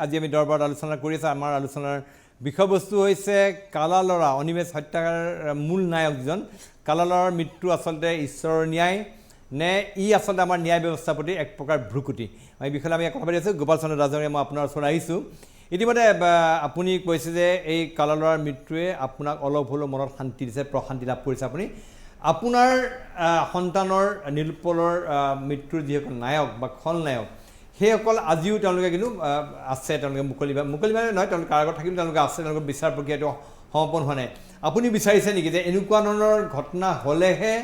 আজি আমি দৰবাৰত আলোচনা কৰি আছোঁ। আমাৰ আলোচনাৰ বিষয়বস্তু হৈছে কালালৰা অনিমেষ হত্যাৰ মূল নায়কজন কালালৰাৰ মৃত্যু আচলতে ঈশ্বৰৰ ন্যায় নে ই আচলতে আমাৰ ন্যায় ব্যৱস্থাৰ প্ৰতি এক প্ৰকাৰ ভ্ৰুকুটি। এই বিষয়ে আমি কথা পাতি আছোঁ। গোপাল চন্দ্ৰ ৰাজঙীয়া মই আপোনাৰ ওচৰত আহিছোঁ। ইতিমধ্যে আপুনি কৈছে যে এই কালালৰাৰ মৃত্যুৱে আপোনাক অলপ হ'লেও মনত শান্তি দিছে, প্ৰশান্তি লাভ কৰিছে। আপোনাৰ সন্তানৰ নীলোৎপলৰ মৃত্যুৰ যিসকল নায়ক বা খলনায়ক সেইসকল আজিও তেওঁলোকে কিন্তু আছে, তেওঁলোকে মুকলি মানে নহয়, তেওঁলোকে কাৰাগাৰত থাকিলেও তেওঁলোকে আছে, তেওঁলোকৰ বিচাৰ প্ৰক্ৰিয়াটো সমাপন হোৱা নাই। আপুনি বিচাৰিছে নেকি যে এনেকুৱা ধৰণৰ ঘটনা হ'লেহে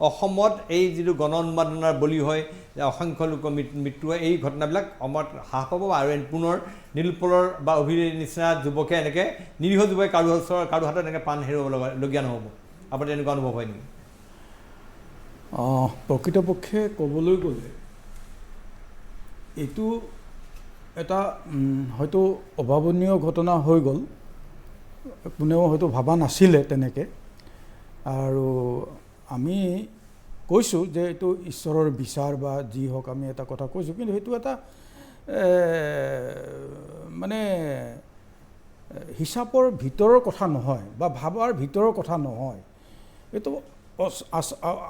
অসমত এই যিটো গণ উন্মাদনাৰ বলি হয়, অসংখ্য লোকৰ মৃত্যু হয়, এই ঘটনাবিলাক অসমত হ্ৰাস পাব আৰু পুনৰ নীলোৎপলৰ বা অভিৰ নিচিনা যুৱকে এনেকৈ নিৰীহ যুৱকে কাৰো হাতত এনেকৈ প্ৰাণ হেৰুৱাবলগীয়া নহ'ব? আপোনাৰ এনেকুৱা অনুভৱ হয় নেকি? প্ৰকৃতপক্ষে ক'বলৈ গ'লে এইটো এটা হয়তো অভাৱনীয় ঘটনা হৈ গ'ল, কোনেও হয়তো ভবা নাছিলে তেনেকৈ। আৰু আমি কৈছোঁ যে এইটো ঈশ্বৰৰ বিচাৰ বা যি হওক, আমি এটা কথা কৈছোঁ, কিন্তু সেইটো এটা মানে হিচাপৰ ভিতৰৰ কথা নহয় বা ভাবাৰ ভিতৰৰ কথা নহয়। এইটো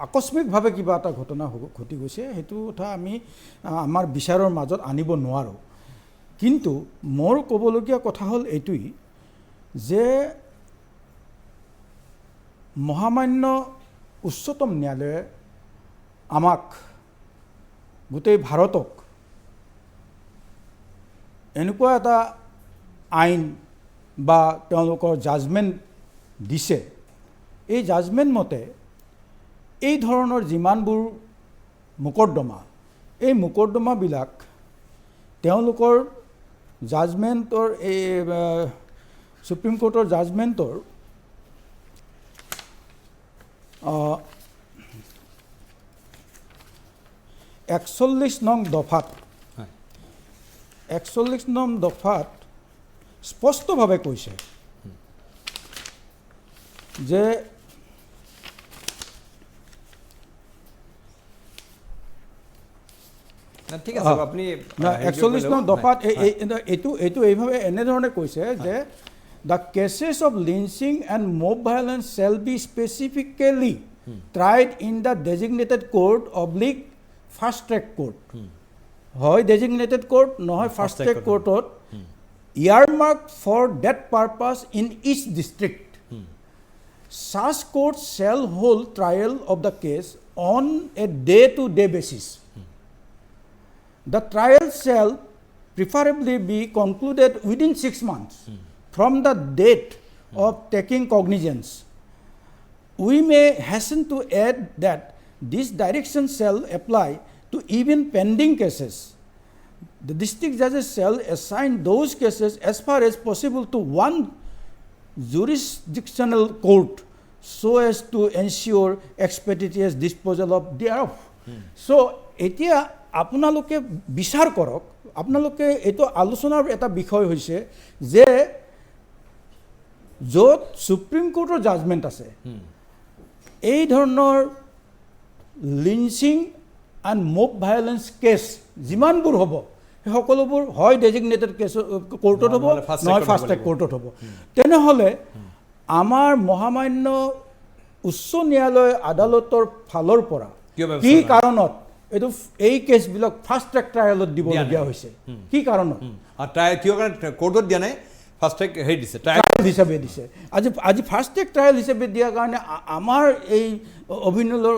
আকস্মিকভাৱে কিবা এটা ঘটনা ঘটি গৈছে, সেইটো কথা আমি আমাৰ বিচাৰৰ মাজত আনিব নোৱাৰোঁ। কিন্তু মোৰ ক'বলগীয়া কথা হ'ল এইটোৱেই যে মহামান্য উচ্চতম ন্যায়ালয়ে আমাক, গোটেই ভাৰতক এনেকুৱা এটা আইন বা তেওঁলোকৰ জাজমেণ্ট দিছে, এই জাজমেণ্ট মতে এই ধৰণৰ যিমানবোৰ মোকৰ্দমা, এই মোকৰ্দমাবিলাক তেওঁলোকৰ জাজমেণ্টৰ, এই সুপ্ৰিম কোৰ্টৰ জাজমেণ্টৰ 41 নং দফাত 41 নং দফাত স্পষ্টভাৱে কৈছে যে ঠিক আছে, আপুনি 41 নং দফাত এইটো এইভাৱে এনেধৰণে কৈছে যে the cases of lynching and mob violence shall be specifically tried in the designated court / fast track court. হয় designated court নহয় fast track courtত earmarked for that purpose in each district. Such courts shall hold trial of the case on a day-to-day basis. The trial shall preferably be concluded within 6 months from the date of taking cognizance. We may hasten to add that this direction shall apply to even pending cases. The district judges shall assign those cases as far as possible to one jurisdictional court so as to ensure expeditious disposal of thereof. So, এতিয়া আপোনালোকে বিচাৰ কৰক, আপোনালোকে এইটো আলোচনাৰ এটা বিষয় হৈছে যে য'ত সুপ্ৰিম কোৰ্টৰ জাজমেণ্ট আছে, এই ধৰণৰ লিঞ্চিং এণ্ড মব ভায়োলেন্স কেছ যিমানবোৰ হ'ব, সেই সকলোবোৰ হয় ডেজিগনেটেড কেছ কোৰ্টত হ'ব, নহয় ফাষ্ট ট্ৰেক কোৰ্টত হ'ব। তেনেহ'লে আমাৰ মহামান্য উচ্চ ন্যায়ালয় আদালতৰ ফালৰ পৰা কি কাৰণত এই কেছবিলাক ফাষ্ট ট্ৰেক ট্ৰায়েলত দিবলগীয়া হৈছে? কি কাৰণত কোৰ্টত দিয়া নাই, ফাষ্ট ট্ৰেক হেৰি দিছে, ট্ৰায়েল হিচাপে দিছে। আজি ফাষ্ট ট্ৰেক ট্ৰায়েল হিচাপে দিয়াৰ কাৰণে আমাৰ এই অভিনলৰ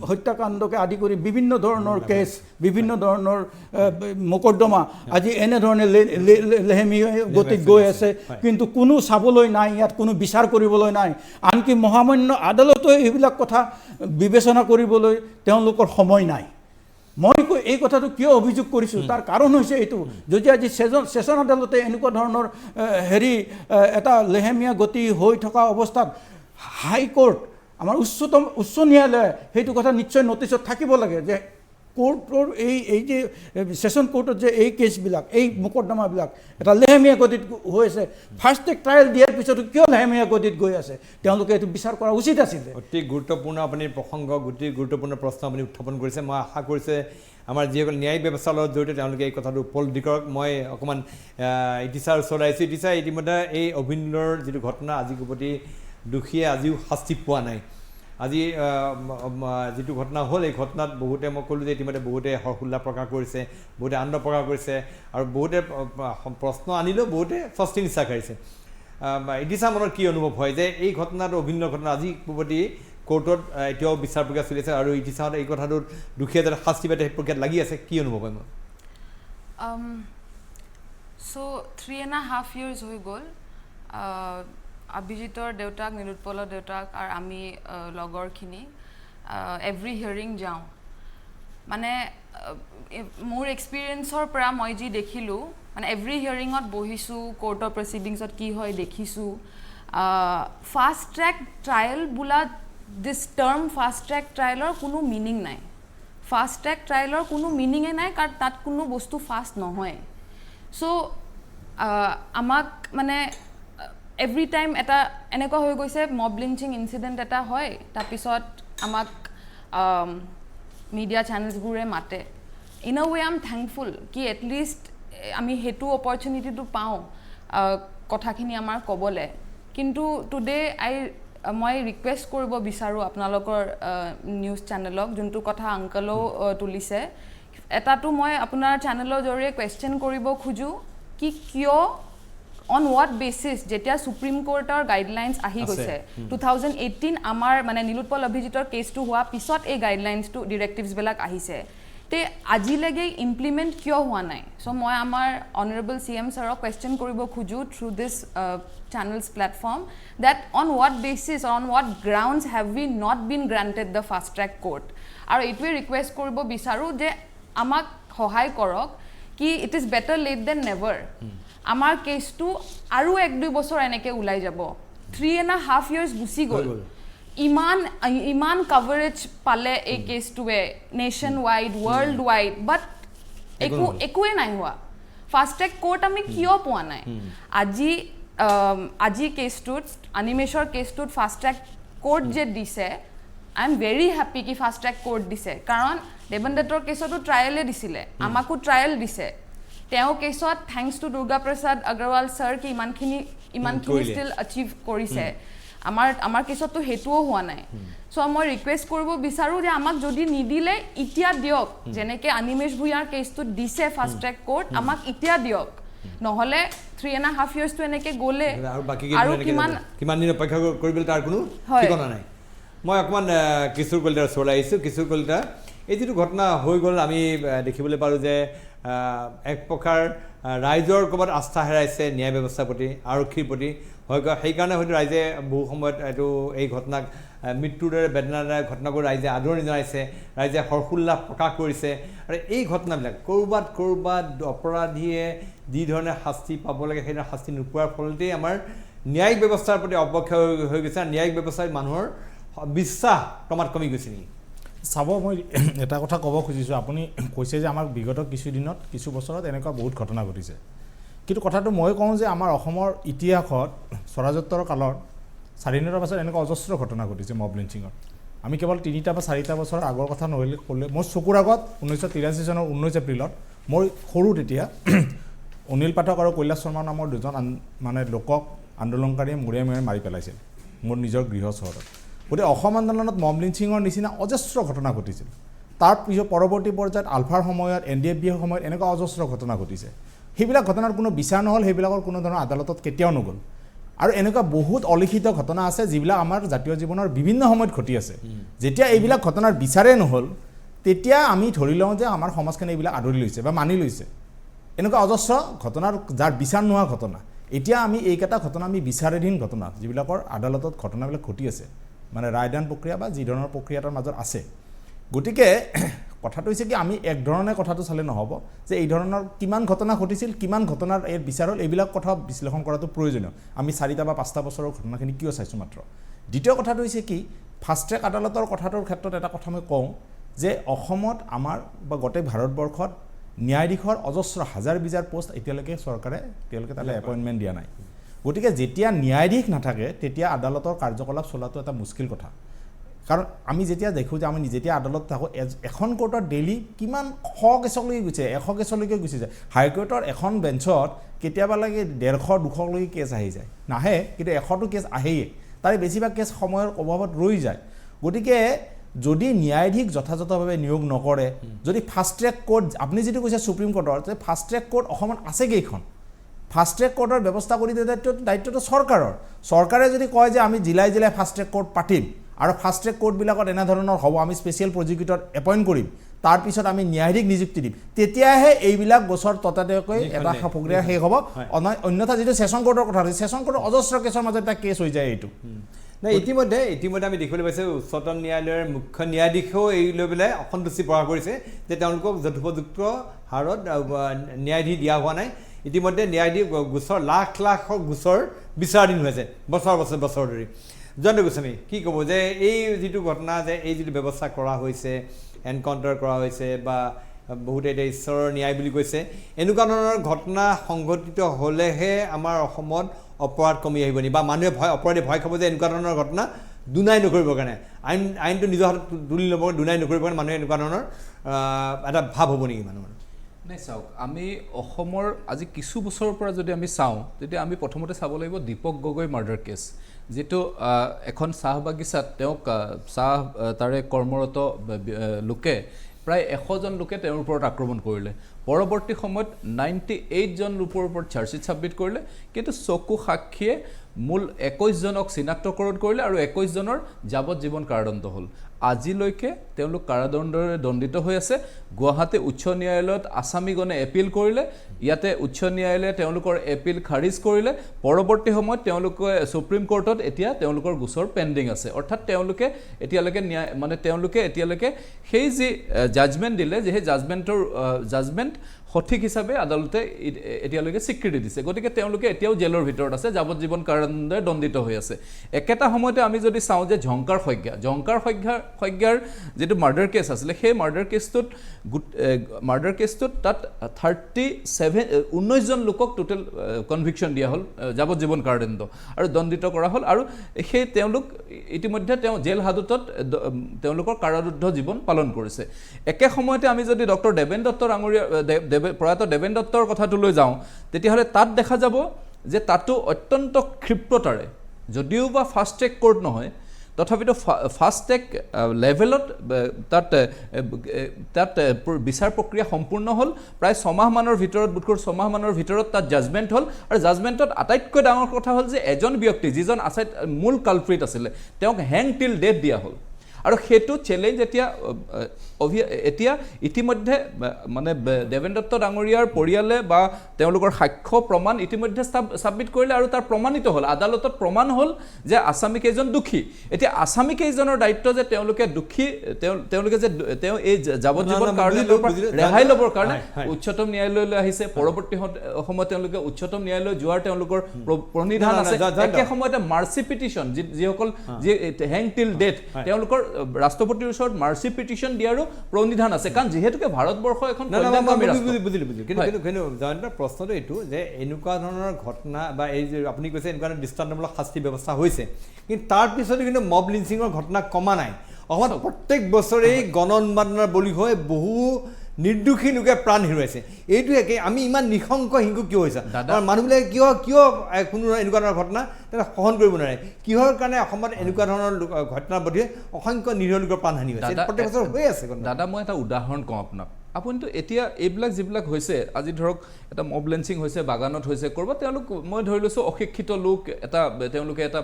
হত্যাকাণ্ডকে আদি কৰি বিভিন্ন ধৰণৰ কেছ, বিভিন্ন ধৰণৰ মোকৰ্দমা আজি এনেধৰণে লেহেমী গতিত গৈ আছে, কিন্তু কোনো চাবলৈ নাই, ইয়াত কোনো বিচাৰ কৰিবলৈ নাই। আনকি মহামান্য আদালতো এইবিলাক কথা বিবেচনা কৰিবলৈ তেওঁলোকৰ সময় নাই। মই এই কথাটো কিয় অভিযোগ কৰিছোঁ, তাৰ কাৰণ হৈছে এইটো, যদি আজি ছেছন আদালতে এনেকুৱা ধৰণৰ এটা লেহেমীয়া গতি হৈ থকা অৱস্থাত হাইকোৰ্ট, আমাৰ উচ্চ ন্যায়ালয়ে সেইটো কথা নিশ্চয় নটিছত থাকিব লাগে যে কোৰ্টৰ এই যে ছেছন কোৰ্টত যে এই কেছবিলাক, এই মোকৰ্দমাবিলাক এটা লেহেমীয়া গতিত হৈ আছে, ফাষ্ট ট্ৰেক ট্ৰায়েল দিয়াৰ পিছতো কিয় লেহেমীয়া গতিত গৈ আছে, তেওঁলোকে এইটো বিচাৰ কৰা উচিত আছিলে। অতি গুৰুত্বপূৰ্ণ আপুনি প্ৰসংগ, অতি গুৰুত্বপূৰ্ণ প্ৰশ্ন আপুনি উত্থাপন কৰিছে। মই আশা কৰিছে আমাৰ যিসকল ন্যায়িক ব্যৱস্থাৰ লগত জড়িত তেওঁলোকে এই কথাটো উপলব্ধি কৰক মই অকণমান ইতিছাৰ ওচৰলৈ আহিছোঁ ইতিছা ইতিমধ্যে এই অভিনন্দনৰ যিটো ঘটনা আজি প্ৰতি দোষীয়ে আজিও শাস্তি পোৱা নাই আজি যিটো ঘটনা হ'ল এই ঘটনাত বহুতে মই ক'লোঁ যে ইতিমধ্যে বহুতে হৰ্ষোল্লাস প্ৰকাশ কৰিছে বহুতে আনন্দ প্ৰকাশ কৰিছে আৰু বহুতে প্ৰশ্ন আনিলেও বহুতে স্বস্তি নিশ্বাস কাঢ়িছে ইতিছা মনত কি অনুভৱ হয় যে এই ঘটনাটো অভিন্ন ঘটনা আজি প্ৰতি কোৰ্টত এতিয়াও বিচাৰ প্ৰক্ৰিয়া চলি আছে আৰু ইতিছাহঁত এই কথাটোত দুখীয়া যাতে শাস্তি পাতে সেই প্ৰক্ৰিয়াত লাগি আছে কি অনুভৱ হয় মোৰ So 3.5 years হৈ গ'ল অভিজিতৰ দেউতাক নিলোৎপলৰ দেউতাক আৰু আমি লগৰখিনি এভৰি হিয়াৰিং যাওঁ মানে মোৰ এক্সপিৰিয়েঞ্চৰ পৰা মই যি দেখিলোঁ মানে এভৰি হিয়াৰিঙত বহিছোঁ কোৰ্টৰ প্ৰচিডিংছত কি হয় দেখিছোঁ ফাষ্ট ট্ৰেক ট্ৰায়েল বোলা দিছ টাৰ্ম ফাষ্ট ট্ৰেক ট্ৰায়েলৰ কোনো মিনিং নাই ফাষ্ট ট্ৰেক ট্ৰায়েলৰ কোনো মিনিঙে নাই কাৰণ তাত কোনো বস্তু ফাষ্ট নহয় চ' আমাক মানে এভৰি টাইম এটা এনেকুৱা হৈ গৈছে মব লিঞ্চিং ইনচিডেণ্ট এটা হয় তাৰপিছত আমাক মিডিয়া চেনেলছবোৰে মাতে in a way I am thankful কি এটলিষ্ট আমি সেইটো অপৰচুনিটিটো পাওঁ কথাখিনি আমাৰ ক'বলৈ কিন্তু টুডে মই ৰিকুৱেষ্ট কৰিব বিচাৰোঁ আপোনালোকৰ নিউজ চেনেলক যোনটো কথা আংকলেও তুলিছে এটাটো মই আপোনাৰ চেনেলৰ জৰিয়তে কুৱেশ্যন কৰিব খোজোঁ কি কিয় অন হোৱাট বেচিছ যেতিয়া সুপ্ৰিম কোৰ্টৰ গাইডলাইনছ আহি গৈছে 2018 আমাৰ মানে নিলোৎপল অভিজিতৰ কেছটো হোৱা পিছত এই গাইডলাইনছটো ডিৰেক্টিভছবিলাক আহিছে তে আজিলৈকে ইমপ্লিমেণ্ট কিয় হোৱা নাই চ' মই আমাৰ অনাৰেবল CM ছাৰক কুৱেশ্যন কৰিব খোজোঁ through this channels platform that on what basis or on what grounds have we not been granted the fast track court আৰু এইটোৱে ৰিকুৱেষ্ট কৰিব বিচাৰোঁ যে আমাক সহায় কৰক কি it is better late than never আমাৰ কেছটো আৰু 1-2 বছৰ এনেকৈ ওলাই যাব 3.5 years গুচি গ'ল ইমান কভাৰেজ পালে এই কেছটোৱে নেশ্যন ৱাইড ৱৰ্ল্ড ৱাইড বাট একোৱে নাই হোৱা ফাষ্ট ট্ৰেক কোৰ্ট আমি কিয় পোৱা নাই আজি কেছটোত অনিমেশৰ কেছটোত ফাষ্ট ট্ৰেক কোৰ্ট যে দিছে আই এম ভেৰি হেপ্পী কি ফাষ্ট ট্ৰেক কোৰ্ট দিছে কাৰণ দেৱন দত্তৰ কেছতো ট্ৰায়েলে দিছিলে আমাকো ট্ৰায়েল দিছে তেওঁ কেছত thanks to Durga Prasad Agarwal sir কি ইমানখিনি ষ্টিল আচিভ কৰিছে আমাৰ কেছততো সেইটোও হোৱা নাই চ' মই ৰিকুৱেষ্ট কৰিব বিচাৰোঁ যে আমাক যদি নিদিলে এতিয়া দিয়ক যেনেকৈ অনিমেশ ভূঞাৰ কেছটোত দিছে ফাষ্ট ট্ৰেক কোৰ্ট আমাক এতিয়া দিয়ক নহ'লে 3.5 yearsটো এনেকৈ গ'লে আৰু কিমান দিন অপেক্ষা কৰিবলৈ তাৰ কোনো ঠিকনা নাই মই অকণমান কিশোৰ কলিতাৰ ওচৰলৈ আহিছোঁ কিশোৰ কলিতা এই যিটো ঘটনা হৈ গ'ল আমি দেখিবলৈ পাৰোঁ যে এক প্ৰকাৰ ৰাইজৰ ক'ৰবাত আস্থা হেৰাইছে ন্যায় ব্যৱস্থাৰ প্ৰতি আৰক্ষীৰ প্ৰতি হয় সেইকাৰণে হয়তো ৰাইজে বহু সময়ত এইটো এই ঘটনাক মৃত্যুৰ দৰে বেদনাদায়ক ঘটনাবোৰ ৰাইজে আদৰণি জনাইছে ৰাইজে হৰ্ষোল্লাস প্ৰকাশ কৰিছে আৰু এই ঘটনাবিলাক ক'ৰবাত অপৰাধীয়ে যি ধৰণে শাস্তি পাব লাগে সেইধৰণে শাস্তি নোপোৱাৰ ফলতেই আমাৰ ন্যায়িক ব্যৱস্থাৰ প্ৰতি অৱক্ষয় হৈ গৈছে ন্যায়িক ব্যৱস্থাত মানুহৰ বিশ্বাস ক্ৰমাৎ কমি গৈছে নেকি চাব মই এটা কথা ক'ব খুজিছোঁ আপুনি কৈছে যে আমাৰ বিগত কিছুদিনত কিছু বছৰত এনেকুৱা বহুত ঘটনা ঘটিছে কিন্তু কথাটো মই কওঁ যে আমাৰ অসমৰ ইতিহাসত স্বৰাজোত্তৰ কালৰ স্বাধীনতাৰ পাছত এনেকুৱা অজস্ৰ ঘটনা ঘটিছে মব লিঞ্চিঙত আমি কেৱল 3টা বা 4টা বছৰ আগৰ কথা নহ'লে ক'লে মোৰ চকুৰ আগত 1983 চনৰ 19 এপ্ৰিলত মই সৰু তেতিয়া অনিল পাঠক আৰু কৈলাশ শৰ্মা নামৰ দুজন মানে লোকক আন্দোলনকাৰীয়ে মূৰে মাৰি পেলাইছিল মোৰ নিজৰ গৃহ চহৰত গতিকে অসম আন্দোলনত মব লিঞ্চিঙৰ নিচিনা অজস্ৰ ঘটনা ঘটিছিল তাৰ পিছত পৰৱৰ্তী পৰ্যায়ত আলফাৰ সময়ত NDFBৰ সময়ত এনেকুৱা অজস্ৰ ঘটনা ঘটিছে সেইবিলাক ঘটনাৰ কোনো বিচাৰ নহ'ল সেইবিলাকৰ কোনো ধৰণৰ আদালতত কেতিয়াও নগ'ল আৰু এনেকুৱা বহুত অলিখিত ঘটনা আছে যিবিলাক আমাৰ জাতীয় জীৱনৰ বিভিন্ন সময়ত ঘটি আছে যেতিয়া এইবিলাক ঘটনাৰ বিচাৰে নহ'ল তেতিয়া আমি ধৰি লওঁ যে আমাৰ সমাজখনে এইবিলাক আদৰি লৈছে বা মানি লৈছে এনেকুৱা অজস্ৰ ঘটনাৰ যাৰ বিচাৰ নোহোৱা ঘটনা এতিয়া আমি এইকেইটা ঘটনা আমি বিচাৰাধীন ঘটনা যিবিলাকৰ আদালতত ঘটনাবিলাক ঘটি আছে মানে ৰায়দান প্ৰক্ৰিয়া বা যি ধৰণৰ প্ৰক্ৰিয়াৰ মাজত আছে গতিকে কথাটো হৈছে কি আমি এক ধৰণে কথাটো চালে নহ'ব যে এই ধৰণৰ কিমান ঘটনা ঘটিছিল কিমান ঘটনাৰ এই বিচাৰ হ'ল এইবিলাক কথা বিশ্লেষণ কৰাটো প্ৰয়োজনীয় আমি 4টা বা 5টা বছৰৰ ঘটনাখিনি কিয় চাইছোঁ মাত্ৰ দ্বিতীয় কথাটো হৈছে কি ফাষ্ট ট্ৰেক আদালতৰ কথাটোৰ ক্ষেত্ৰত এটা কথা মই কওঁ যে অসমত আমাৰ বা গোটেই ভাৰতবৰ্ষত ন্যায়াধীশৰ অজস্ৰ হাজাৰ বিজাৰ পোষ্ট এতিয়ালৈকে চৰকাৰে তেওঁলোকে তালৈ এপইণ্টমেণ্ট দিয়া নাই গতিকে যেতিয়া ন্যায়াধীশ নাথাকে তেতিয়া আদালতৰ কাৰ্যকলাপ চলাটো এটা মুস্কিল কথা কাৰণ আমি যেতিয়া দেখোঁ যে আমি যেতিয়া আদালত থাকোঁ এখন কোৰ্টত ডেইলি কিমান 100 কেছলৈকে গুচি যায় 100 কেছলৈকে গুচি যায় হাইকোৰ্টৰ এখন বেঞ্চত কেতিয়াবা লাগে 150-200লৈকে কেছ আহি যায় নাহে কিন্তু 100টো কেছ আহেই তাৰে বেছিভাগ কেছ সময়ৰ অভাৱত ৰৈ যায় গতিকে যদি ন্যায়াধীশ যথাযথভাৱে নিয়োগ নকৰে যদি ফাষ্ট ট্ৰেক কোৰ্ট আপুনি যিটো কৈছে সুপ্ৰিম কোৰ্টৰ যে ফাষ্ট ট্ৰেক কোৰ্ট অসমত আছে কেইখন ফাষ্ট ট্ৰেক কোৰ্টৰ ব্যৱস্থা কৰি দিয়া দায়িত্বটো চৰকাৰৰ চৰকাৰে যদি কয় যে আমি জিলাই জিলাই ফাষ্ট ট্ৰেক কোৰ্ট পাতিম আৰু ফাষ্ট ট্ৰেক কোৰ্টবিলাকত এনেধৰণৰ হ'ব আমি স্পেচিয়েল প্ৰজিকিউটৰ এপইণ্ট কৰিম তাৰপিছত আমি ন্যায়াধীশ নিযুক্তি দিম তেতিয়াহে এইবিলাক গোচৰ ততাতৈয়াকৈ এটা প্ৰক্ৰিয়া শেষ হ'ব অন্যথা যিটো ছেছন কোৰ্টৰ কথা আছে ছেছন কোৰ্টৰ অজস্ৰ কেছৰ মাজত এটা কেছ হৈ যায় এইটো নাই ইতিমধ্যে আমি দেখিবলৈ পাইছোঁ উচ্চতম ন্যায়ালয়ৰ মুখ্য ন্যায়াধীশেও এই লৈ পেলাই অসন্তুষ্টি প্ৰকাশ কৰিছে যে তেওঁলোকক যথোপযুক্ত হাৰত ন্যায়াধীশ দিয়া হোৱা নাই ইতিমধ্যে ন্যায়াধীশ গোচৰ লাখ গোচৰ বিচাৰাধীন হৈ আছে বছৰ ধৰি জয়ন্ত গোস্বামী কি ক'ব যে এই যিটো ঘটনা যে এই যিটো ব্যৱস্থা কৰা হৈছে এনকাউণ্টাৰ কৰা হৈছে বা বহুতে এতিয়া ঈশ্বৰৰ ন্যায় বুলি কৈছে এনেকুৱা ধৰণৰ ঘটনা সংঘটিত হ'লেহে আমাৰ অসমত অপৰাধ কমি আহিব নি বা মানুহে অপৰাধী ভয় খাব যে এনেকুৱা ধৰণৰ ঘটনা দুনাই নকৰিবৰ কাৰণে আইনটো নিজৰ হাতত তুলি ল'ব দুনাই নকৰিবৰ কাৰণে মানুহে এনেকুৱা ধৰণৰ এটা ভাৱ হ'ব নেকি মানুহৰ নাই চাওক আমি অসমৰ আজি কিছু বছৰৰ পৰা যদি আমি চাওঁ তেতিয়া আমি প্ৰথমতে চাব লাগিব দীপক গগৈ মাৰ্ডাৰ কেছ যেটো এখন চাহ বাগিচাত তেওঁক চাহ তাৰে কৰ্মৰত লোকে প্ৰায় 100 জন লোকে তেওঁৰ ওপৰত আক্ৰমণ কৰিলে পৰৱৰ্তী সময়ত 98 জন লোকৰ ওপৰত চাৰ্জশ্বিট ছাবমিট কৰিলে কিন্তু চকু সাক্ষীয়ে মূল 21 জনক চিনাক্তকৰণ কৰিলে আৰু 21 জনৰ যাৱজ্জীৱন কাৰাদণ্ড হ'ল আজিলৈকে তেওঁলোক কাৰাদণ্ডৰে দণ্ডিত হৈ আছে গুৱাহাটী উচ্চ ন্যায়ালয়ত আসামীগণে এপিল কৰিলে ইয়াতে উচ্চ ন্যায়ালয়ে তেওঁলোকৰ এপিল খাৰিজ কৰিলে পৰৱৰ্তী সময়ত তেওঁলোকে সুপ্ৰিম কোৰ্টত এতিয়া তেওঁলোকৰ গোচৰ পেণ্ডিং আছে অৰ্থাৎ তেওঁলোকে এতিয়ালৈকে সেই যি জাজমেণ্ট দিলে যে সেই জাজমেণ্ট সঠিক হিচাপে আদালতে এতিয়ালৈকে স্বীকৃতি দিছে গতিকে তেওঁলোকে এতিয়াও জেলৰ ভিতৰত আছে যাৱজ্জীৱন কাৰাদণ্ডৰে দণ্ডিত হৈ আছে একেটা সময়তে আমি যদি চাওঁ যে ঝংকাৰ সজ্ঞাৰ যিটো মাৰ্ডাৰ কেছ আছিলে সেই মাৰ্ডাৰ কেছটোত তাত 19 জন লোকক টোটেল কনভিকশ্যন দিয়া হ'ল যাৱজ্জীৱন কাৰাদণ্ড আৰু দণ্ডিত কৰা হ'ল আৰু সেই তেওঁলোক ইতিমধ্যে তেওঁ জেল হাজতত তেওঁলোকৰ কাৰাৰুদ্ধ জীৱন পালন কৰিছে একে সময়তে আমি যদি ডক্টৰ দেবেন দত্ত ডাঙৰীয়া প্ৰয়াত দেবেন দত্তৰ কথাটো লৈ যাওঁ তেতিয়াহ'লে তাত দেখা যাব যে তাতো অত্যন্ত ক্ষিপ্ৰতাৰে যদিও বা ফাষ্ট ট্ৰেক কোৰ্ট নহয় তথাপিতো ফাষ্ট ট্ৰেক লেভেলত তাত বিচাৰ প্ৰক্ৰিয়া সম্পূৰ্ণ হ'ল প্ৰায় 6 মাহমানৰ ভিতৰত বুধকৰ 6 মাহমানৰ ভিতৰত তাত জাজমেণ্ট হ'ল আৰু জাজমেণ্টত আটাইতকৈ ডাঙৰ কথা হ'ল যে এজন ব্যক্তি যিজন মূল কালপ্ৰিট আছিলে তেওঁক হেং টিল ডেথ দিয়া হ'ল আৰু সেইটো চ্যালেঞ্জ এতিয়া ইতিমধ্যে মানে দেবেন দত্ত ডাঙৰীয়াৰ পৰিয়ালে বা তেওঁলোকৰ সাক্ষ্য প্ৰমাণ ইতিমধ্যে সাবমিট কৰিলে আৰু তাৰ প্ৰমাণিত হ'ল আদালতত প্ৰমাণ হ'ল যে আসামী কেইজন দোষী এতিয়া আসামী কেইজনৰ দায়িত্ব যে তেওঁলোকে দোষী তেওঁলোকে যে তেওঁ এই যাৱজ্জীৱন কাৰাদণ্ডৰ পৰা ৰেহাই ল'বৰ কাৰণে উচ্চতম ন্যায়ালয়লৈ আহিছে পৰৱৰ্তী সময়ত তেওঁলোকে উচ্চতম ন্যায়ালয় যোৱাৰ তেওঁলোকৰ প্ৰণিধান আছে একে সময়তে মাৰ্চি পিটিশ্যন যিসকল যি হেং টিল ডেথ তেওঁলোকৰ ৰাষ্ট্ৰপতিৰ ওচৰত মাৰ্চি পিটিশ্যন দিয়াৰো প্ৰণিধান আছে কাৰণ যিহেতুকে ভাৰতবৰ্ষ এখন কিন্তু জয়ন্তৰ প্ৰশ্নটো এইটো যে এনেকুৱা ধৰণৰ ঘটনা বা এই যে আপুনি কৈছে এনেকুৱা দৃষ্টান্তমূলক শাস্তি ব্যৱস্থা হৈছে কিন্তু তাৰ পিছতো কিন্তু মব লিঞ্চিঙৰ ঘটনা কমা নাই অসমত প্ৰত্যেক বছৰেই গণ উন্মাদনাৰ বলি হৈ বহু নিৰ্দোষী লোকে প্ৰাণ হেৰুৱাইছে এইটো একে আমি ইমান নিশংক হিংসু কিয় হৈছে মানুহবিলাকে কিয় কোনো এনেকুৱা ধৰণৰ ঘটনা সহন কৰিব নোৱাৰে কিহৰ কাৰণে অসমত এনেকুৱা ধৰণৰ ঘটনাবধি অসংখ্য নিৰীহ লোকৰ প্ৰাণহানি হৈছে প্ৰত্যেক বছৰ হৈ আছে দাদা মই এটা উদাহৰণ কওঁ আপোনাক আপুনিতো এতিয়া এইবিলাক যিবিলাক হৈছে আজি ধৰক এটা মব লিঞ্চিং হৈছে বাগানত হৈছে ক'ৰবাত তেওঁলোক মই ধৰি লৈছোঁ অশিক্ষিত লোক তেওঁলোকে এটা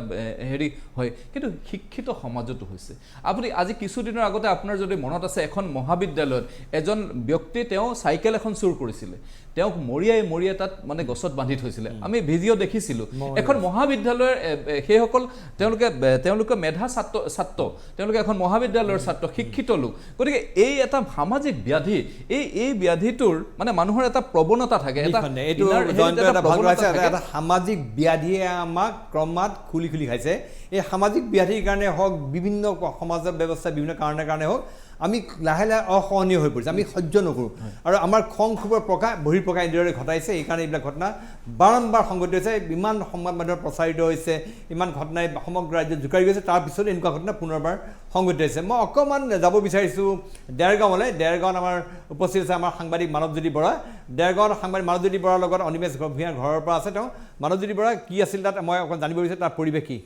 হেৰি হয় কিন্তু শিক্ষিত সমাজতো হৈছে আপুনি আজি কিছুদিনৰ আগতে আপোনাৰ যদি মনত আছে এখন মহাবিদ্যালয়ত এজন ব্যক্তি তেওঁ চাইকেল এখন চুৰ কৰিছিলে তেওঁক মৰিয়াই তাত মানে গছত বান্ধি থৈছিলে আমি ভিডিঅ' দেখিছিলোঁ এখন মহাবিদ্যালয়ৰ সেইসকল তেওঁলোকে মেধা ছাত্ৰ তেওঁলোকে এখন মহাবিদ্যালয়ৰ ছাত্ৰ শিক্ষিত লোক গতিকে এই এটা সামাজিক ব্যাধি এই ব্যাধিটোৰ মানে মানুহৰ এটা প্ৰৱণতা থাকে এটা সামাজিক ব্যাধিয়ে আমাক ক্ৰমাৎ খুলি খাইছে এই সামাজিক ব্যাধিৰ কাৰণে হওক বিভিন্ন সমাজৰ ব্যৱস্থা বিভিন্ন কাৰণে হওক আমি লাহে লাহে অসহনীয় হৈ পৰিছে, আমি সহ্য নকৰোঁ আৰু আমাৰ খং ক্ষোভৰ বহিঃপ্ৰকাশ এনেদৰে ঘটাইছে। এইকাৰণে এইবিলাক ঘটনা বাৰম্বাৰ সংঘটিত হৈছে, ইমান সংবাদ মাধ্যমত প্ৰচাৰিত হৈছে, ইমান ঘটনাই সমগ্ৰ ৰাজ্যত জোকাৰি গৈছে, তাৰপিছত এনেকুৱা ঘটনা পুনৰবাৰ সংঘটিত হৈছে। মই অকণমান যাব বিচাৰিছোঁ দেৰগাঁৱলৈ। দেৰগাঁৱত আমাৰ উপস্থিত আছে আমাৰ সাংবাদিক মানৱজ্যোতি বৰা। দেৰগাঁৱত সাংবাদিক মানৱজ্যোতি বৰাৰ লগত অনিমেষ ভূঞাৰ ঘৰৰ পৰা আছে তেওঁ। মানৱজ্যোতি বৰা, কি আছিল তাত মই অকণ জানিব বিচাৰোঁ, তাৰ পৰিৱেশ কি?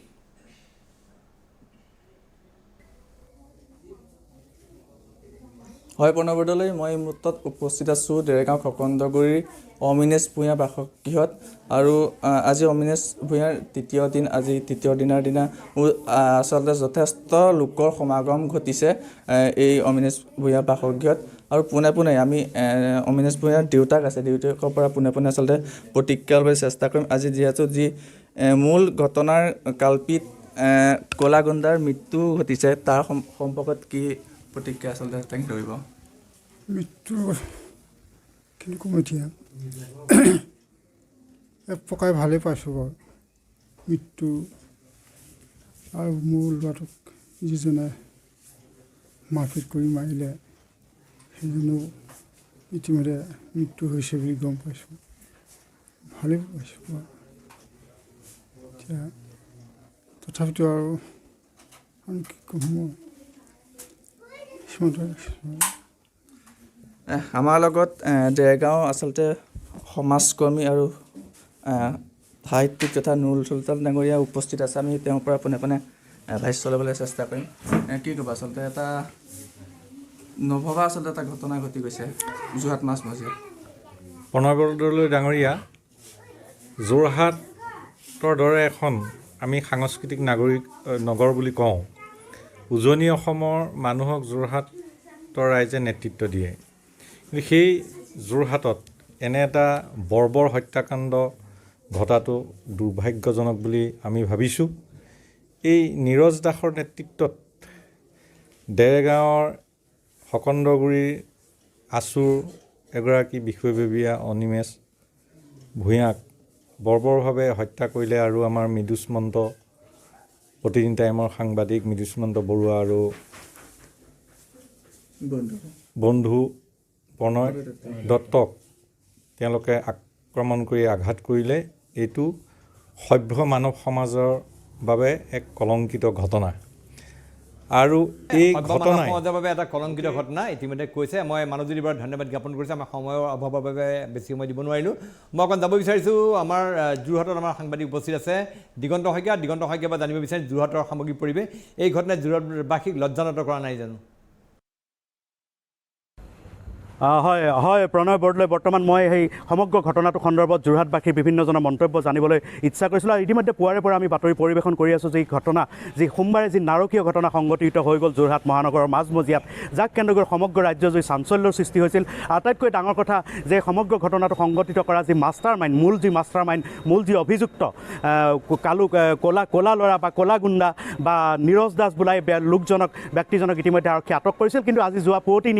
হয় প্ৰণৱ বৰদলৈ, মই এই মুহূৰ্তত উপস্থিত আছোঁ দেৰগাঁও খকন্দগুৰিৰ অমিনেশ ভূঞা বাসগৃহত। আৰু আজি অমিনেশ ভূঞাৰ তৃতীয় দিনাৰ দিনা আচলতে যথেষ্ট লোকৰ সমাগম ঘটিছে এই অমিনেশ ভূঞা বাসগৃহত। আৰু পোনে পোনে আমি অমিনেশ ভূঞাৰ দেউতাক আছে, দেউতাকৰ পৰা পোনে পোনে আচলতে প্ৰতিক্ৰিয়া ল'বলৈ চেষ্টা কৰিম। আজি যিহেতু মূল ঘটনাৰ কাল্পিত ক'লা গুণ্ডাৰ মৃত্যু ঘটিছে, তাৰ সম্পৰ্কত কি প্ৰতিক্ৰিয়া আচলতে তেওঁক ধৰিব? মৃত্যুৰ কিন্তু ক'ম এতিয়া এক প্ৰকাৰে ভালেই পাইছোঁ বাৰু মৃত্যু। আৰু মোৰ ল'ৰাটোক যিজনে মাৰপিট কৰি মাৰিলে সেইজনো ইতিমধ্যে মৃত্যু হৈছে বুলি গম পাইছোঁ, ভালেই পাইছোঁ বাৰু। এতিয়া তথাপিতো আৰু কি ক'ম মই। আমাৰ লগত দেৰগাঁও আচলতে সমাজকৰ্মী আৰু সাহিত্যিক তথা নুৰুল চুলতান ডাঙৰীয়া উপস্থিত আছে। আমি তেওঁৰ পৰা পোনে পোনে ভাষ্য ল'বলৈ চেষ্টা কৰিম। কি ক'ব আচলতে এটা নভবা আচলতে এটা ঘটনা ঘটি গৈছে যোৰহাট মাজমজিয়াত? প্ৰণৱ বৰদলৈ ডাঙৰীয়া, যোৰহাটৰ দৰে এখন আমি সাংস্কৃতিক নগৰ বুলি কওঁ, উজনি অসমৰ মানুহক যোৰহাটৰ ৰাইজে নেতৃত্ব দিয়ে, কিন্তু সেই যোৰহাটত এনে এটা বৰ্বৰ হত্যাকাণ্ড ঘটাটো দুৰ্ভাগ্যজনক বুলি আমি ভাবিছোঁ। এই নীৰজ দাসৰ নেতৃত্বত দেৰগাঁৱৰ খকন্দগুৰিৰ আছুৰ এগৰাকী বিষয়ববীয়া অনিমেষ ভূঞাক বৰ্বৰভাৱে হত্যা কৰিলে। আৰু আমাৰ মৃদুষ মন্ত, প্ৰতিদিন টাইমৰ সাংবাদিক মৃদুষ মন্ত বৰুৱা আৰু বন্ধু প্ৰণয় দত্তক তেওঁলোকে আক্ৰমণ কৰি আঘাত কৰিলে। এইটো সভ্য মানৱ সমাজৰ বাবে এক কলংকিত ঘটনা। আৰু এই ঘটনাই সমাজৰ বাবে এটা কলংকিত ঘটনা ইতিমধ্যে কৈছে। মই মানৱজ্যোতি বৰাক ধন্যবাদ জ্ঞাপন কৰিছোঁ। আমাৰ সময়ৰ অভাৱৰ বাবে বেছি সময় দিব নোৱাৰিলোঁ। মই অকণ যাব বিচাৰিছোঁ, আমাৰ যোৰহাটত আমাৰ সাংবাদিক উপস্থিত আছে দিগন্ত শইকীয়া। দিগন্ত শইকীয়াৰ পৰা জানিব বিচাৰিম যোৰহাটৰ সামগ্ৰিক পৰিৱেশ। এই ঘটনাই যোৰহাটবাসীক লজ্জানত কৰা নাই জানো? হয় হয় প্ৰণয় বৰদলৈ, বৰ্তমান মই সেই সমগ্ৰ ঘটনাটো সন্দৰ্ভত যোৰহাটবাসীৰ বিভিন্নজনৰ মন্তব্য জানিবলৈ ইচ্ছা কৰিছিলোঁ। আৰু ইতিমধ্যে পুৱাৰে পৰা আমি বাতৰি পৰিৱেশন কৰি আছোঁ যে এই ঘটনা সোমবাৰে নাৰকীয় ঘটনা সংঘটিত হৈ গ'ল যোৰহাট মহানগৰৰ মাজমজিয়াত, যাক কেন্দ্ৰ কৰি সমগ্ৰ ৰাজ্যজুৰি চাঞ্চল্যৰ সৃষ্টি হৈছিল। আটাইতকৈ ডাঙৰ কথা যে সমগ্ৰ ঘটনাটো সংঘটিত কৰা মূল যি অভিযুক্ত ক'লা ল'ৰা বা ক'লা গুণ্ডা বা নীৰজ দাস বোলাই ব্যক্তিজনক ইতিমধ্যে আৰক্ষীয়ে আটক কৰিছিল। কিন্তু আজি যোৱা পুৱতি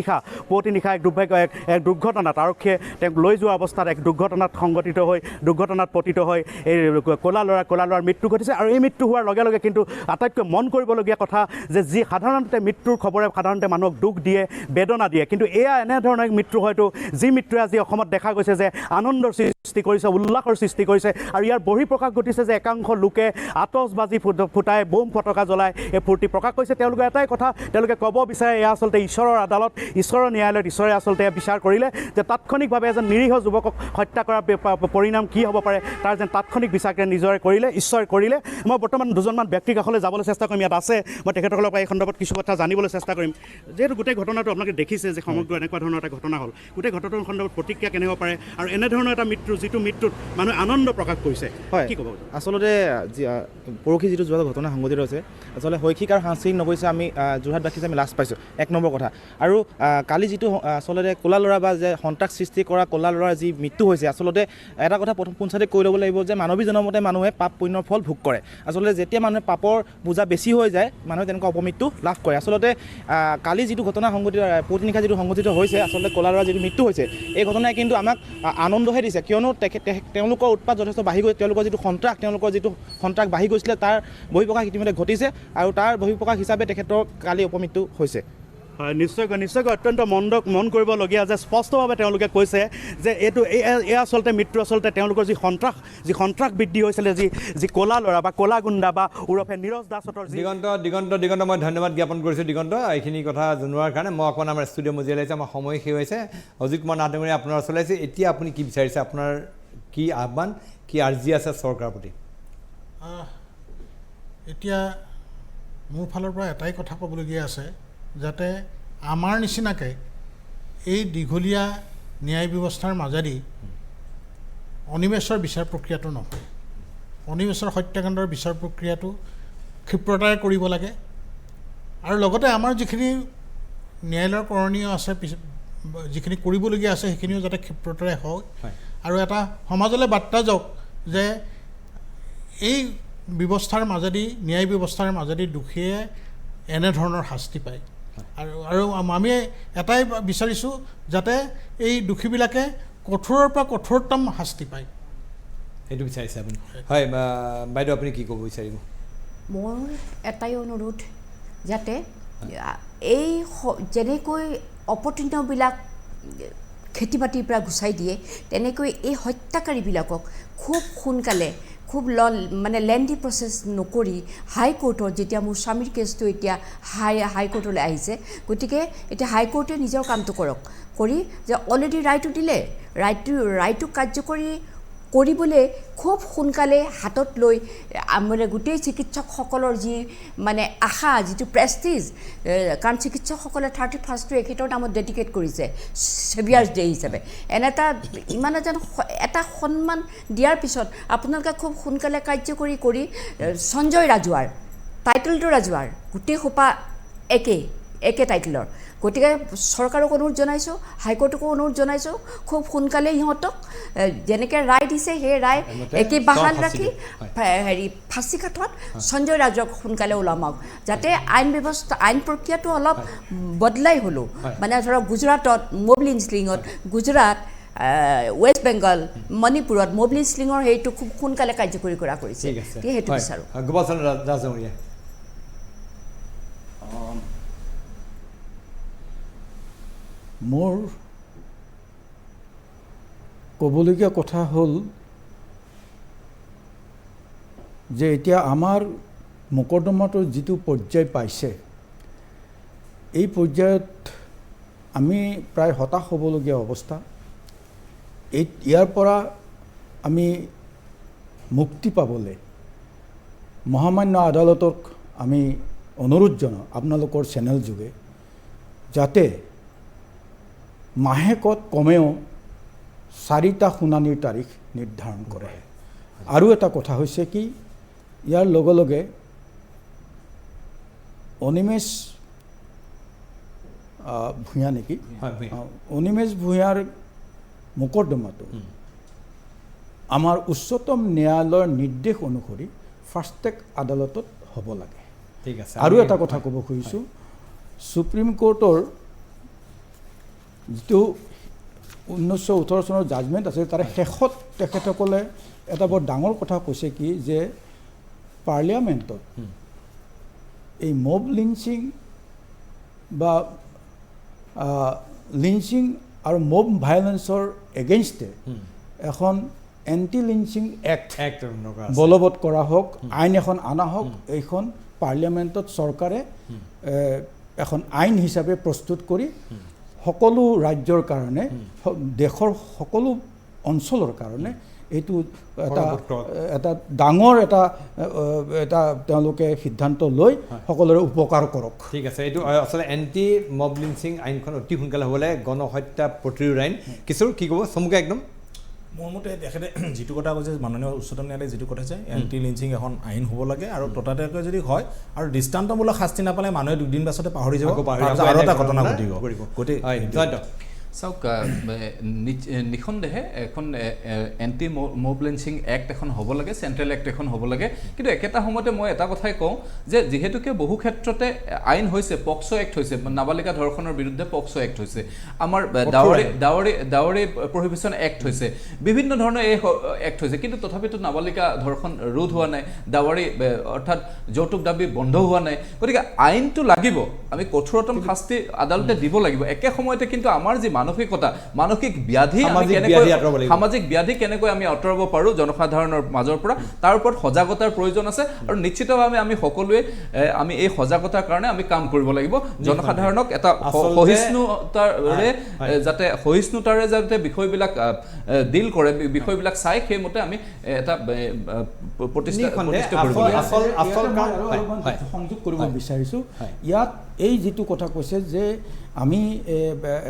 নিশা এক দুৰ্ঘটনাত আৰক্ষীয়ে তেওঁক লৈ যোৱা অৱস্থাত এক দুৰ্ঘটনাত পতিত হৈ এই ক'লা ল'ৰাৰ মৃত্যু ঘটিছে। আৰু এই মৃত্যু হোৱাৰ লগে লগে কিন্তু আটাইতকৈ মন কৰিবলগীয়া কথা যে যি সাধাৰণতে মৃত্যুৰ খবৰে সাধাৰণতে মানুহক দুখ দিয়ে, বেদনা দিয়ে, কিন্তু এয়া এনেধৰণৰ মৃত্যু হয়তো যি মৃত্যুৱে আজি অসমত দেখা গৈছে যে আনন্দৰ সৃষ্টি কৰিছে, উল্লাসৰ সৃষ্টি কৰিছে। আৰু ইয়াৰ বহিঃপ্ৰকাশ ঘটিছে যে একাংশ লোকে আতচবাজি ফুটাই বোম ফটকা জ্বলাই এই ফূৰ্তি প্ৰকাশ কৰিছে। তেওঁলোকে এটাই কথা তেওঁলোকে ক'ব বিচাৰে, এয়া আচলতে ঈশ্বৰৰ আদালত, ঈশ্বৰৰ ন্যায়ালয়ত ঈশ্বৰে আচলতে বিচাৰ কৰিলে যে তাৎক্ষণিকভাৱে এজন নিৰীহ যুৱকক হত্যা কৰাৰ পৰিণাম কি হ'ব পাৰে তাৰ যেন তাৎক্ষণিক বিচাৰকে ঈশ্বৰে কৰিলে। মই বৰ্তমান দুজনমান ব্যক্তিৰ কাষলৈ যাবলৈ চেষ্টা কৰিম, ইয়াত আছে, মই তেখেতসকলৰ পৰা এই সন্দৰ্ভত কিছু কথা জানিবলৈ চেষ্টা কৰিম। যিহেতু গোটেই ঘটনাটো আপোনালোকে দেখিছে যে সমগ্ৰ এনেকুৱা ধৰণৰ এটা ঘটনা হ'ল, গোটেই ঘটনাটোৰ সন্দৰ্ভত প্ৰতিক্ৰিয়া কেনে হ'ব পাৰে আৰু এনেধৰণৰ এটা যিটো মৃত্যুত মানুহে আনন্দ প্ৰকাশ কৰিছে, হয় কি ক'ব? আচলতে পৰহি যিটো যোৱা ঘটনা সংঘটিত হৈছে, আচলতে শৈক্ষিক আৰু সাংস্কৃতিক নগৰীছে আমি যোৰহাটবাসী আমি লাজ পাইছোঁ, এক নম্বৰ কথা। আৰু কালি যিটো আচলতে ক'লা ল'ৰা বা যে সন্ত্ৰাস সৃষ্টি কৰা ক'লা ল'ৰাৰ যি মৃত্যু হৈছে, আচলতে এটা কথা প্ৰথম পোনচাতে কৈ ল'ব লাগিব যে মানৱী জনমতে মানুহে পাপ পুণ্যৰ ফল ভোগ কৰে। আচলতে যেতিয়া মানুহে পাপৰ বোজা বেছি হৈ যায় মানুহে তেনেকুৱা অপমৃত্যু লাভ কৰে। আচলতে কালি যিটো ঘটনা সংঘটিত পুৱতি নিশা যিটো সংঘটিত হৈছে, আচলতে ক'লা ল'ৰাৰ যিটো মৃত্যু হৈছে, এই ঘটনাই কিন্তু আমাক আনন্দহে দিছে, কিয়নো তেওঁলোকৰ উৎপাত যথেষ্ট বাঢ়ি গৈ তেওঁলোকৰ যিটো সন্ত্ৰাস বাঢ়ি গৈছিলে তাৰ বহিঃপ্ৰকাশ ইতিমধ্যে ঘটিছে আৰু তাৰ বহিঃপ্ৰকাশ হিচাপে তেখেতৰ কালি অপমৃত্যু হৈছে। হয় নিশ্চয়কৈ অত্যন্ত মন কৰিবলগীয়া যে স্পষ্টভাৱে তেওঁলোকে কৈছে যে এইটো এই আচলতে মৃত্যু আচলতে তেওঁলোকৰ যি সন্ত্ৰাস বৃদ্ধি হৈছিলে যি ক'লা ল'ৰা বা ক'লা গুণ্ডা বা ওৰফে নীৰজ দাসহঁতৰ দিগন্ত মই ধন্যবাদ জ্ঞাপন কৰিছোঁ দিগন্ত এইখিনি কথা জনোৱাৰ কাৰণে মই অকণমান আমাৰ ষ্টুডিঅ' মজিয়াই লাগিছে আমাৰ সময় শেষ হৈছে অজিত কুমাৰ নাথডাঙৰীয়া আপোনাৰ ওচৰলৈ আহিছে এতিয়া আপুনি কি বিচাৰিছে আপোনাৰ কি আহ্বান কি আৰ্জি আছে চৰকাৰৰ প্ৰতি এতিয়া মোৰ ফালৰ পৰা এটাই কথা ক'বলগীয়া আছে যাতে আমাৰ নিচিনাকৈ এই দীঘলীয়া ন্যায় ব্যৱস্থাৰ মাজেদি অনিমেষৰ বিচাৰ প্ৰক্ৰিয়াটো নহয় অনিমেষৰ হত্যাকাণ্ডৰ বিচাৰ প্ৰক্ৰিয়াটো ক্ষিপ্ৰতাৰে কৰিব লাগে আৰু লগতে আমাৰ যিখিনি ন্যায়ালয়ৰ কৰণীয় আছে যিখিনি কৰিবলগীয়া আছে সেইখিনিও যাতে ক্ষিপ্ৰতাৰে হয় আৰু এটা সমাজলৈ বাৰ্তা যাওক যে এই ব্যৱস্থাৰ মাজেদি ন্যায় ব্যৱস্থাৰ মাজেদি দোষীয়ে এনেধৰণৰ শাস্তি পায় আৰু আমি এটাই বিচাৰিছোঁ যাতে এই দোষীবিলাকে কঠোৰৰ পৰা কঠোৰতম শাস্তি পায় সেইটো বিচাৰিছে আপুনি হয় বাইদেউ আপুনি কি ক'ব বিচাৰিব মোৰ এটাই অনুৰোধ যাতে এই যেনেকৈ অপতৃণবিলাক খেতি বাতিৰ পৰা গুচাই দিয়ে তেনেকৈ এই হত্যাকাৰীবিলাকক খুব সোনকালে খুব মানে লেণ্ডি প্ৰচেছ নকৰি হাইকোৰ্টৰ যেতিয়া মোৰ স্বামীৰ কেছটো এতিয়া হাইকোৰ্টলৈ আহিছে গতিকে এতিয়া হাইকোৰ্টে নিজৰ কামটো কৰি যে অলৰেডি ৰায়টো দিলে ৰায়টো কাৰ্যকৰী কৰিবলৈ খুব সোনকালে হাতত লৈ মানে গোটেই চিকিৎসকসকলৰ যি মানে আশা যিটো প্ৰেষ্টিজ কাৰণ চিকিৎসকসকলে 31st এখেতৰ নামত ডেডিকেট কৰিছে ছেভিয়াৰ্ছ ডে হিচাপে এনে ইমান এটা সন্মান দিয়াৰ পিছত আপোনালোকে খুব সোনকালে কাৰ্যকৰী কৰি সঞ্জয় ৰাজুৱাৰ টাইটেলটো ৰাজুৱাৰ গোটেই সোপা একে টাইটেলৰ গতিকে চৰকাৰক অনুৰোধ জনাইছোঁ হাইকোৰ্টকো অনুৰোধ জনাইছোঁ খুব সোনকালে ইহঁতক যেনেকৈ ৰায় দিছে সেই ৰায় একে বাহাল ৰাখি ফাঁচী কাঠত সঞ্জয় ৰাজুক সোনকালে ওলামাওক যাতে আইন প্ৰক্ৰিয়াটো অলপ বদলাই হ'লেও মানে ধৰক গুজৰাটত মব লিঞ্চিঙত গুজৰাট ৱেষ্ট বেংগল মণিপুৰত মব লিঞ্চিঙৰ সেইটো খুব সোনকালে কাৰ্যকৰী কৰা কৰিছে সেইটো বিচাৰোঁ গোপাল ৰাজডাঙৰীয়া মোৰ ক'বলগীয়া কথা হ'ল যে এতিয়া আমাৰ মোকৰ্দমাটোৰ যিটো পৰ্যায় পাইছে এই পৰ্যায়ত আমি প্ৰায় হতাশ হ'বলগীয়া অৱস্থা ইয়াৰ পৰা আমি মুক্তি পাবলৈ মহামান্য আদালতক আমি অনুৰোধ জনাওঁ আপোনালোকৰ চেনেল যোগে যাতে মাহেকত কমেও 4টা শুনানিৰ তাৰিখ নিৰ্ধাৰণ কৰে আৰু এটা কথা হৈছে কি ইয়াৰ লগে লগে অনিমেষ ভূঞা নেকি অনিমেষ ভূঞাৰ মোকৰ্দমাটো আমাৰ উচ্চতম ন্যায়ালয়ৰ নিৰ্দেশ অনুসৰি ফাষ্ট ট্ৰেক আদালতত হ'ব লাগে ঠিক আছে আৰু এটা কথা ক'ব খুজিছোঁ সুপ্ৰিম কোৰ্টৰ যিটো 1918 চনৰ জাজমেণ্ট আছে তাৰে শেষত তেখেতসকলে এটা বৰ ডাঙৰ কথা কৈছে কি যে পাৰ্লিয়ামেণ্টত এই মব লিঞ্চিং বা লিঞ্চিং আৰু মব ভায়োলেন্সৰ এগেইনষ্টে এখন এণ্টি লিঞ্চিং এক্ট বলবৎ কৰা হওক আইন এখন অনা হওক এইখন পাৰ্লিয়ামেণ্টত চৰকাৰে এখন আইন হিচাপে প্ৰস্তুত কৰি সকলো ৰাজ্যৰ কাৰণে দেশৰ সকলো অঞ্চলৰ কাৰণে এইটো এটা ডাঙৰ এটা তেওঁলোকে সিদ্ধান্ত লৈ সকলোৰে উপকাৰ কৰক ঠিক আছে এইটো আচলতে এণ্টি মব লিঞ্চিং আইনখন অতি সোনকালে হ'ব লাগে গণহত্যা প্ৰতিৰোধ আইন কিশোৰ কি ক'ব চমুকে একদম মোৰ মতে তেখেতে যিটো কথা কৈছে মাননীয় উচ্চতম ন্যায়ালয়ে যিটো কথা কৈছে এণ্টি লিঞ্চিং এখন আইন হ'ব লাগে আৰু ততাতৈয়াকৈ যদি হয় আৰু দৃষ্টান্তমূলক শাস্তি নাপালে মানুহে দুদিন পাছতে পাহৰি যাব আৰু এটা ঘটনা ঘটিব চাওক নিঃসন্দেহে এখন এণ্টি মব লিঞ্চিং এক্ট এখন হ'ব লাগে, চেণ্ট্ৰেল এক্ট এখন হ'ব লাগে, কিন্তু একেটা সময়তে মই এটা কথাই কওঁ যে যিহেতুকে বহু ক্ষেত্ৰতে আইন হৈছে, পক্সো এক্ট হৈছে, নাবালিকা ধৰ্ষণৰ বিৰুদ্ধে পক্সো এক্ট হৈছে, আমাৰ ডাৱৰী প্ৰহিবিশ্যন এক্ট হৈছে, বিভিন্ন ধৰণৰ এই এক্ট হৈছে, কিন্তু তথাপিতো নাবালিকা ধৰ্ষণ ৰোধ হোৱা নাই, ডাৱাৰী অৰ্থাৎ যৌতুক দাবী বন্ধ হোৱা নাই। গতিকে আইনটো লাগিব, আমি কঠোৰতম শাস্তি আদালতে দিব লাগিব। একে সময়তে কিন্তু আমাৰ যি মানসিকতা, মানসিক ব্যাধি, সামাজিক ব্যাধি কেনেকৈ আমি আঁতৰাব পাৰোঁ জনসাধাৰণৰ মাজৰ পৰা, তাৰ ওপৰত সজাগতাৰ প্ৰয়োজন আছে। আৰু নিশ্চিতভাৱে আমি সকলোৱে আমি এই সজাগতাৰ কাৰণে আমি কাম কৰিব লাগিব। জনসাধাৰণক এটা সহিষ্ণুতাৰে যাতে বিষয়বিলাক ডিল কৰে, বিষয়বিলাক চাই সেইমতে আমি এটা প্ৰতিষ্ঠা কৰিব লাগিব। সংযোগ কৰিব বিচাৰিছোঁ ইয়াত এই যিটো কথা কৈছে যে আমি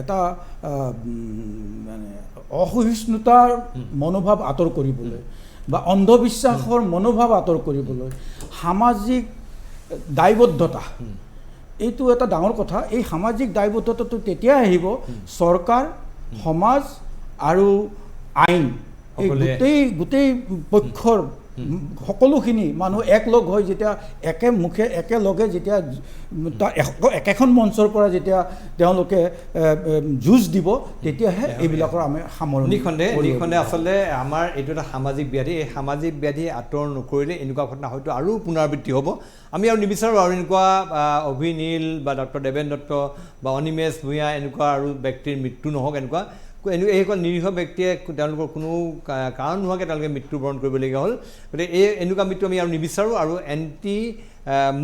এটা মানে অসহিষ্ণুতাৰ মনোভাৱ আঁতৰ কৰিবলৈ বা অন্ধবিশ্বাসৰ মনোভাৱ আঁতৰ কৰিবলৈ সামাজিক দায়বদ্ধতা, এইটো এটা ডাঙৰ কথা। এই সামাজিক দায়বদ্ধতাটো তেতিয়া আহিব চৰকাৰ, সমাজ আৰু আইন, এই গোটেই পক্ষৰ সকলোখিনি মানুহ একলগ হৈ যেতিয়া একেলগে যেতিয়া একেখন মঞ্চৰ পৰা যেতিয়া তেওঁলোকে যুঁজ দিব, তেতিয়াহে এইবিলাকৰ আমি সামৰণি। নিঃসন্দেহে আচলতে আমাৰ এইটো এটা সামাজিক ব্যাধি, এই সামাজিক ব্যাধি আঁতৰ নকৰিলে এনেকুৱা ঘটনা হয়তো আৰু পুনৰাবৃত্তি হ'ব। আমি আৰু নিবিচাৰোঁ আৰু এনেকুৱা অভিনীল বা ডক্টৰ দেৱেন দত্ত বা অনিমেষ ভূঞা এনেকুৱা আৰু ব্যক্তিৰ মৃত্যু নহওক। এইসকল নিৰীহ ব্যক্তিয়ে তেওঁলোকৰ কোনো কাৰণ নোহোৱাকৈ তেওঁলোকে মৃত্যুবৰণ কৰিবলগীয়া হ'ল। গতিকে এনেকুৱা মৃত্যু আমি আৰু নিবিচাৰোঁ। আৰু এণ্টি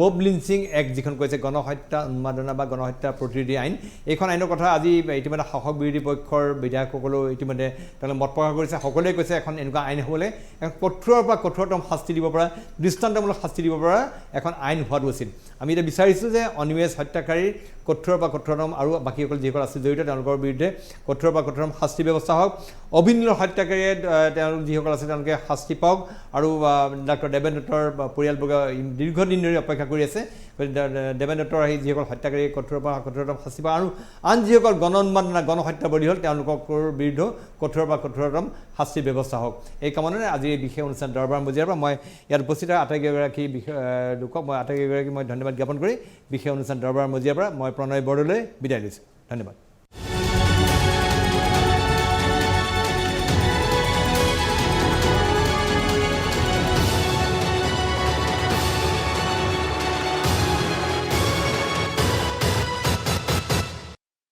মব লিঞ্চিং এক্ট যিখন কৈছে গণহত্যা উন্মাদনা বা গণহত্যা প্ৰতিৰোধী আইন, এইখন আইনৰ কথা আজি ইতিমধ্যে শাসক বিৰোধী পক্ষৰ বিধায়কসকলেও ইতিমধ্যে তেওঁলোকে মত প্ৰকাশ কৰিছে। সকলোৱে কৈছে এখন এনেকুৱা আইন হ'বলৈ এখন কঠোৰৰ পৰা কঠোৰতম শাস্তি দিব পৰা, দৃষ্টান্তমূলক শাস্তি দিব পৰা এখন আইন হোৱাটো উচিত। আমি এতিয়া বিচাৰিছোঁ যে অনিমেষ হত্যাকাৰীৰ কঠোৰৰ পৰা কঠোৰতম আৰু বাকীসকল যিসকল আছে জড়িত তেওঁলোকৰ বিৰুদ্ধে কঠোৰৰ পৰা কঠোৰতম শাস্তি ব্যৱস্থা হওক। অভিনীল হত্যাকাৰীয়ে তেওঁলোক যিসকল আছে তেওঁলোকে শাস্তি পাওক। আৰু ডক্টৰ দেৱেন দত্তৰ পৰিয়ালবৰ্গ দীৰ্ঘদিন ধৰি অপেক্ষা কৰি আছে। দেৱেন দত্তৰ আহি যিসকল হত্যাকাৰী কঠোৰৰ পৰা কঠোৰতম শাস্তি পাওক, আৰু আন যিসকল গণউন্মাদনা গণহত্যাবাদী হ'ল তেওঁলোকৰ বিৰুদ্ধেও কঠোৰৰ পৰা কঠোৰতম শাস্তিৰ ব্যৱস্থা হওক। এই কামনাৰে আজি এই বিশেষ অনুষ্ঠান দৰবাৰ মজিয়াৰ পৰা মই ইয়াত উপস্থিত আটাইকেইগৰাকী লোকক মই ধন্যবাদ জ্ঞাপন কৰি বিশেষ অনুষ্ঠান দৰবাৰ মজিয়াৰ পৰা মই প্ৰণয় বৰদলৈ বিদায় লৈছোঁ। ধন্যবাদ।